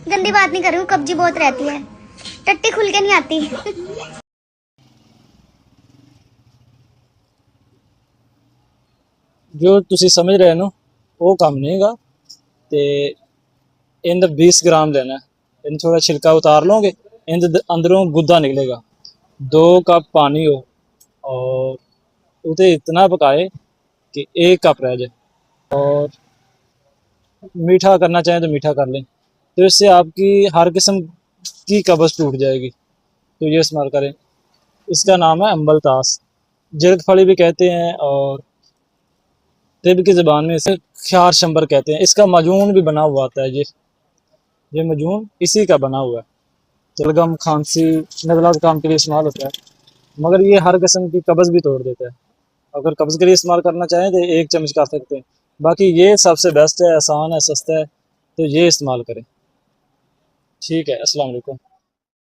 गंदी बात नहीं कर रही हूँ, कब्जी बहुत रहती है, टट्टी खुल के नहीं आती। जो तुसी समझ रहे हो वो काम नहीं गा। ते इंद 20 ग्राम लेना है। इन थोड़ा छिलका उतार लोगे, इंद अंदरों गुद्दा निकलेगा। 2 कप पानी हो और उसे इतना पकाए कि 1 कप रह जाए। और मीठा करना चाहें तो मीठा कर लें, तो इससे आपकी हर किस्म की कब्ज़ टूट जाएगी। तो ये इस्तेमाल करें। इसका नाम है अम्बल तास, जरद फली भी कहते हैं और तिब की ज़बान में इसे ख्यार शंबर कहते हैं। इसका मजून भी बना हुआ आता है। ये मजून इसी का बना हुआ है। जलगम, खांसी, नज़ला ज़ुकाम के लिए इस्तेमाल होता है, मगर ये हर किस्म की कब्ज़ भी तोड़ देता है। अगर कब्ज़ के लिए इस्तेमाल करना चाहें तो 1 चम्मच कर सकते हैं। बाकी ये सबसे बेस्ट है, आसान है, सस्ता है, तो ये इस्तेमाल करें। ठीक है, अस्सलाम वालेकुम।